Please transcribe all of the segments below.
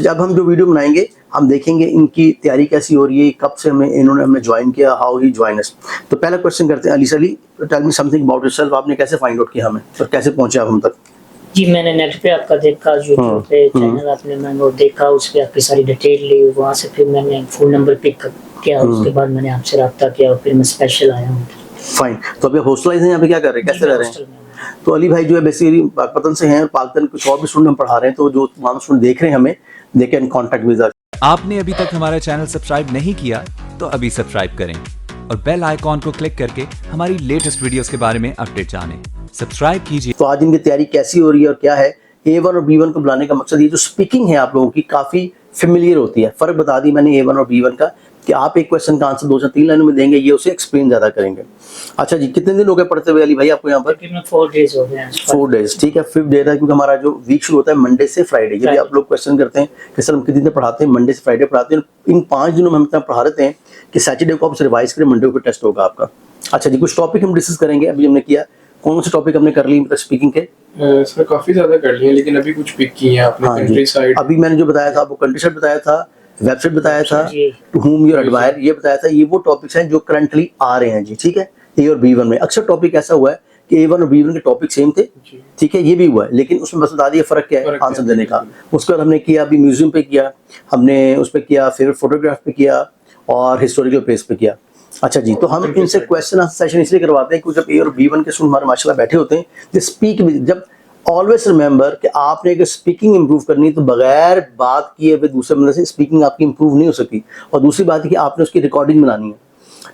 जब हम जो वीडियो बनाएंगे हम देखेंगे इनकी तैयारी कैसी हो रही है, कब से हमने ज्वाइन किया, हाउ ही ज्वाइन अस। तो पहला क्वेश्चन करते हैं अली से। Ali, tell me something about yourself, आपने कैसे फाइंड आउट किया हमें और कैसे पहुंचे आप हम तक? जी, मैंने नेट पे आपका देखा, यूट्यूब पे चैनल आपने मैंने वो देखा, उस पे आपकी सारी डिटेल ली, वहाँ से फिर मैंने फ़ोन नंबर पिक किया, उसके बाद मैंने आपसे रब्ता किया और फिर मैं स्पेशल आया हूँ। फाइन। तो अभी हॉस्टलाइज हैं, यहाँ पे क्या कर रहे हैं, कैसे रह रहे हैं? तो अली भाई जो है बेसिकली पाकपतन से हैं, पाकपतन कुछ और भी स्टूडेंट हम पढ़ा रहे हैं, तो जो तमाम स्टूडेंट देख रहे हैं हमें, they can contact with us. आपने अभी तक हमारा चैनल सब्सक्राइब नहीं किया तो अभी सब्सक्राइब करें और बेल आइकॉन को क्लिक करके हमारी लेटेस्ट वीडियोस के बारे में अपडेट जानें। सब्सक्राइब कीजिए। तो आज इनकी तैयारी कैसी हो रही है और क्या है? A1 और B1 को बुलाने का मकसद ये जो स्पीकिंग है आप लोगों की काफ़ी फेमिलियर होती है। फ़र्क बता दी मैंने A1 और B1 का कि आप एक क्वेश्चन का आंसर 2 से 3 लाइनों में देंगे, ये उसे एक्सप्लेन ज़्यादा करेंगे। अच्छा जी, कितने दिन हो गए पढ़ते हुए अली भाई आपको यहाँ पर? तकरीबन 4 डेज हो गए हैं। 4 डेज, ठीक है। 5th डे था क्योंकि हमारा जो वीक शुरू होता है मंडे से फ्राइडे। ये भी आप लोग क्वेश्चन करते हैं कि सर हम कितने दिन पढ़ाते हैं? मंडे से फ्राइडे पढ़ाते हैं। इन 5 दिनों में हम इतना पढ़ा देते हैं कि सैटरडे को आप रिवाइज करें, मंडे को टेस्ट होगा आपका। अच्छा जी, कुछ टॉपिक हम डिस्कस करेंगे। अभी हमने किया, कौन से टॉपिक हमने कर ली मतलब स्पीकिंग के? सर काफी ज्यादा कर लिए, लेकिन अभी कुछ पिक किए हैं आपने। कंट्री साइड अभी मैंने जो बताया था, वो कंट्री साइड बताया था, वेबसाइट बताया था, टू हुम यूर एडमायर ये बताया था। ये वो टॉपिक्स हैं जो करंटली आ रहे हैं जी, ठीक है। A और B1 में अक्सर टॉपिक ऐसा हुआ है कि A1 और B1 के टॉपिक सेम थे, ठीक है, ये भी हुआ है, लेकिन उसमें बस बता दिया फर्क क्या है आंसर देने का। उसके बाद हमने किया, अभी म्यूजियम पे किया, हमने उस पर किया, फेवरेट फोटोग्राफ पे किया और हिस्टोरिकल प्लेस पे किया। अच्छा जी, तो हम इनसे क्वेश्चन आंसर सेशन इसलिए करवाते हैं क्योंकि जब A और B1 के स्टूडेंट हमारे माशाल्लाह बैठे होते हैं, जो स्पीक, जब ऑलवेज रिमेंबर कि आपने अगर स्पीकिंग इंप्रूव करनी है तो बगैर बात किए हुए दूसरे बंदे से स्पीकिंग आपकी इंप्रूव नहीं हो सकती। और दूसरी बात है कि आपने उसकी रिकॉर्डिंग बनानी है।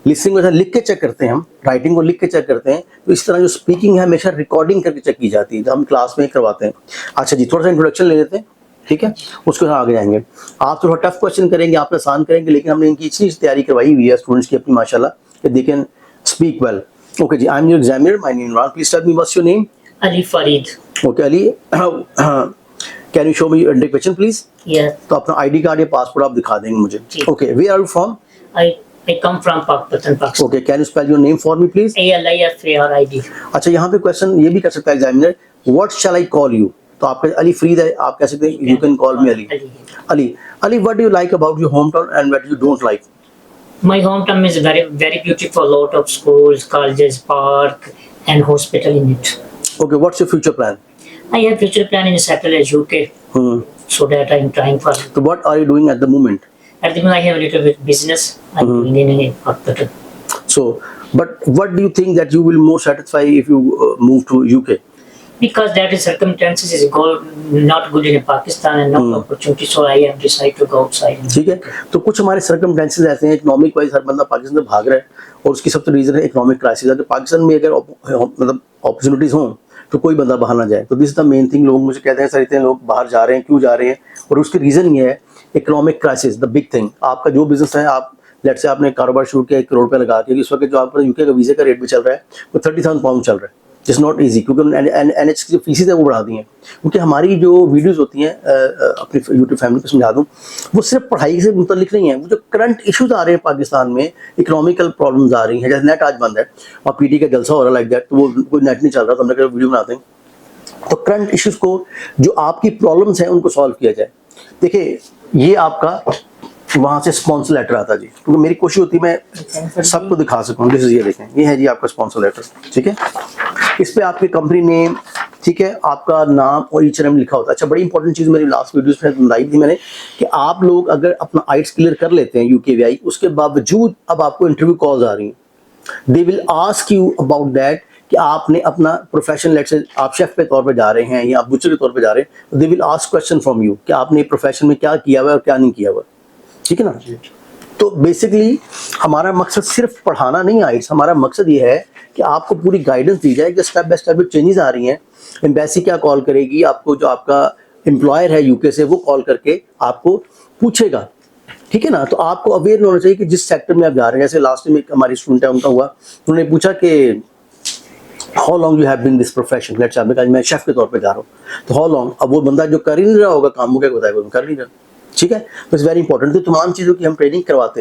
लिसनिंग में लिख के चेक करते हैं हम, राइटिंग को लिख के चेक करते हैं, तो इस तरह जो स्पीकिंग है हमेशा रिकॉर्डिंग करके चेक की जाती है, जो हम क्लास में करवाते हैं। अच्छा जी, थोड़ा सा इंट्रोडक्शन ले लेते हैं, ठीक है, उसके बाद आगे जाएंगे। आप थोड़ा टफ क्वेश्चन करेंगे, आप आसान करेंगे, लेकिन हमने इनकी इतनी तैयारी करवाई हुई है स्टूडेंट्स की अपनी माशाल्लाह कि they can speak well. Okay ji, I am your examiner, my name Imran, please tell me what's your name? Ali Farid. Okay Ali, can you show me your question please? तो अपना आईडी कार्ड या पासपोर्ट आप दिखा देंगे मुझे। Okay, where are you from? I come from Pakistan, Pakistan. Okay, can you spell your name for me, please? ALIFARID. अच्छा, यहाँ पे क्वेश्चन ये भी कर सकता है examiner, What shall I call you? तो आपका अली फरीद है, आप कह सकते हैं You can call me Ali. Ali, what do you like about your hometown and what you don't like? My hometown is very, very beautiful. Lot of schools, colleges, park, and hospital in it. Okay, what's your future plan? I have future plan in settle in UK. So that I'm trying for. So what are you doing at the moment? At the moment, I have a little bit business. I'm doing in hospital. So, but what do you think that you will more satisfied if you move to UK? Because that is circumstances is not good in Pakistan and no opportunity, so I have decided to go outside. ठीक है, तो कुछ हमारे circumstances ऐसे हैं, economic wise हर बंदा पाकिस्तान से भाग रहा है और उसकी सबसे रीजन है इकोनॉमिक क्राइसिस। अगर पाकिस्तान में अगर मतलब अपॉर्चुनिटीज हों तो कोई बंदा बाहर ना जाए। तो this is the main thing. लोग मुझे कहते हैं सर इतने लोग बाहर जा रहे हैं, क्यों जा रहे हैं? और उसकी रीजन ये है economic crisis, the big thing. आपका जो बिजनेस है, आप लेट से आपने कारोबार शुरू किया 1 करोड़ रुपये लगा के, इस वक्त जो आपका यूके का वीज़े का रेट भी चल रहा है वो 30,000 पाउंड चल रहा है। इट्स नॉट ईजी, क्योंकि NH की जो फीसेज है वो बढ़ा दी हैं। क्योंकि हमारी जो वीडियोस होती हैं अपनी यूट्यूब फैमिली को समझा दूँ, वो सिर्फ पढ़ाई से मुतल्लिक नहीं है। वो जो करंट इशूज़ आ रहे हैं पाकिस्तान में, इकोनॉमिकल प्रॉब्लम्स आ रही हैं, जैसे नेट आज बंद है और PT का जलसा हो रहा है लाइक दैट, तो वो कोई नेट नहीं चल रहा, तो हमने कहा वीडियो बनाते हैं तो करंट इश्यूज को, जो आपकी प्रॉब्लम्स हैं उनको सॉल्व किया जाए। देखिए, ये आपका वहाँ से स्पॉन्सर लेटर आता जी, क्योंकि मेरी कोशिश होती है मैं सबको दिखा सकूँ। दिस ये देखें, ये है जी आपका स्पॉन्सर लेटर, ठीक है। इस पे आपकी कंपनी नेम, ठीक है, आपका नाम और ईच नेम लिखा होता है। अच्छा, बड़ी इंपॉर्टेंट चीज़ मेरी लास्ट वीडियोस में बताई थी मैंने कि आप लोग अगर अपना आइट्स क्लियर कर लेते हैं UKVI, उसके बावजूद अब आपको इंटरव्यू कॉल्स आ रही हैं, they will ask you about that कि आपने अपना प्रोफेशन, लेट से आप शेफ के तौर पे जा रहे हैं या आप बुचर के तौर पे जा रहे हैं, they will ask question from you कि आपने प्रोफेशन में क्या किया हुआ है और क्या नहीं किया हुआ, ठीक है ना। तो बेसिकली हमारा मकसद सिर्फ पढ़ाना नहीं आइट्स, हमारा मकसद ये है कि आपको पूरी गाइडेंस दी जाए कि स्टेप बाय स्टेप जो चेंजेस आ रही हैं। एम्बेसी क्या कॉल करेगी आपको, जो आपका एम्प्लॉयर है UK से, वो कॉल करके आपको पूछेगा, ठीक है ना। तो आपको अवेयर होना चाहिए कि जिस सेक्टर में आप जा रहे हैं। जैसे लास्ट टाइम एक हमारी स्टूडेंट है, उनका हुआ, उन्होंने पूछा कि how long you have been this profession, let's say मैं शेफ के तौर पे जा रहा हूँ, तो हाउ लॉन्ग। अब वो बंदा जो कर ही नहीं रहा होगा काम, वो क्या बताएगा, कर नहीं रहा, ठीक है। तो इट्स वेरी इंपॉर्टेंट। तो तमाम चीज़ों की हम ट्रेनिंग करवाते हैं।